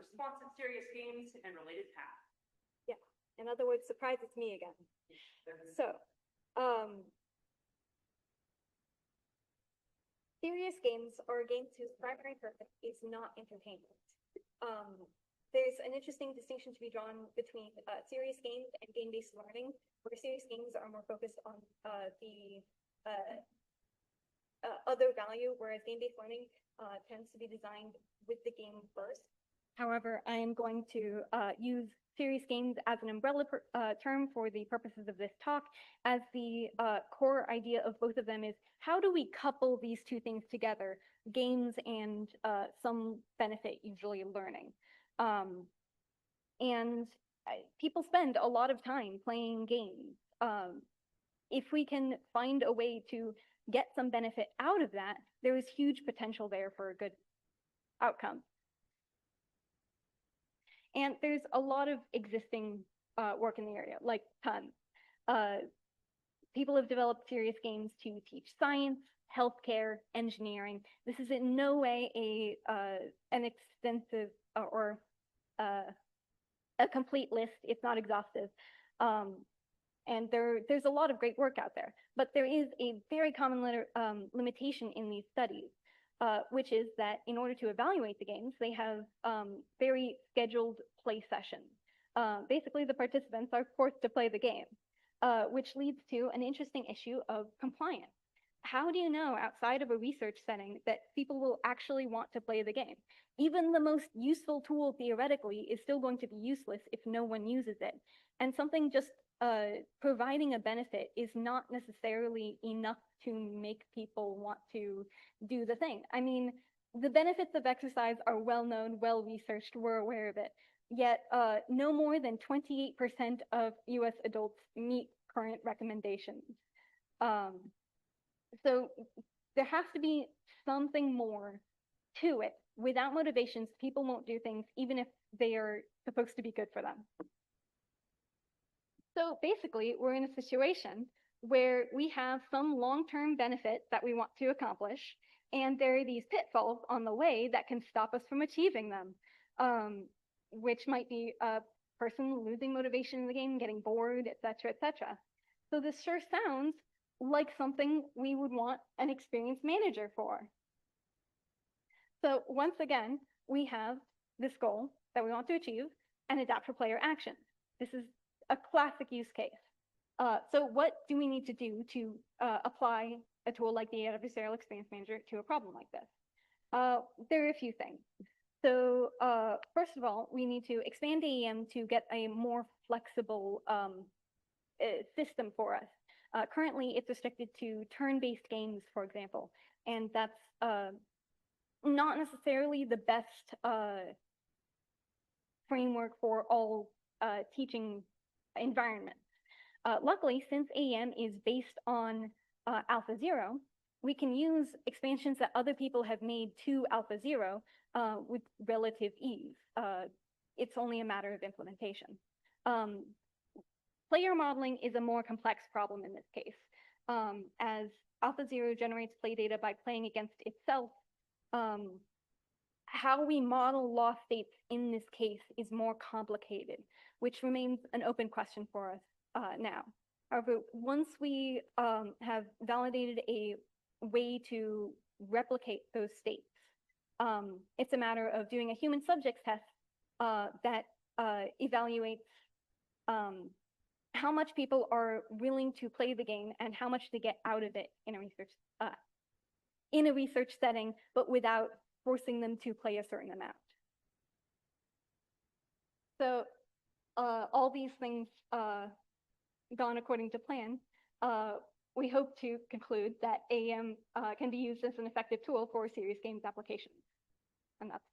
responsive serious games, and related tasks. Yeah. In other words, surprise, it's me again. So, serious games are games whose primary purpose is not entertainment. There's an interesting distinction to be drawn between serious games and game-based learning, where serious games are more focused on the other value, whereas game-based learning tends to be designed with the game first. However, I am going to use serious games as an umbrella term for the purposes of this talk, as the core idea of both of them is how do we couple these two things together, games and some benefit, usually learning. And people spend a lot of time playing games. If we can find a way to get some benefit out of that, there is huge potential there for a good outcome. And there's a lot of existing work in the area, like tons. People have developed serious games to teach science, healthcare, engineering. This is in no way an extensive or a complete list. It's not exhaustive. And there's a lot of great work out there. But there is a very common limitation in these studies, which is that in order to evaluate the games, they have very scheduled play sessions. Basically, the participants are forced to play the game, which leads to an interesting issue of compliance. How do you know outside of a research setting that people will actually want to play the game? Even the most useful tool theoretically is still going to be useless if no one uses it. And something just providing a benefit is not necessarily enough to make people want to do the thing. I mean, the benefits of exercise are well known, well researched, we're aware of it. Yet no more than 28% of US adults meet current recommendations. So there has to be something more to it. Without motivations, people won't do things even if they are supposed to be good for them. So basically, we're in a situation where we have some long-term benefit that we want to accomplish, and there are these pitfalls on the way that can stop us from achieving them, which might be a person losing motivation in the game, getting bored, et cetera, et cetera. So this sure sounds like something we would want an experienced manager for. So once again, we have this goal that we want to achieve and adapt for player action. This is a classic use case. So what do we need to do to apply a tool like the Adversarial Experience Manager to a problem like this? There are a few things. So first of all, we need to expand AEM to get a more flexible system for us. Currently, it's restricted to turn-based games, for example, and that's not necessarily the best framework for all teaching environments. Luckily, since AEM is based on AlphaZero, we can use expansions that other people have made to AlphaZero with relative ease. It's only a matter of implementation. Player modeling is a more complex problem in this case, as AlphaZero generates play data by playing against itself. How we model loss states in this case is more complicated, which remains an open question for us now. However, once we have validated a way to replicate those states, it's a matter of doing a human subjects test that evaluates how much people are willing to play the game and how much they get out of it in a research setting, but without forcing them to play a certain amount. So all these things gone according to plan, we hope to conclude that AEM can be used as an effective tool for serious games applications. And that's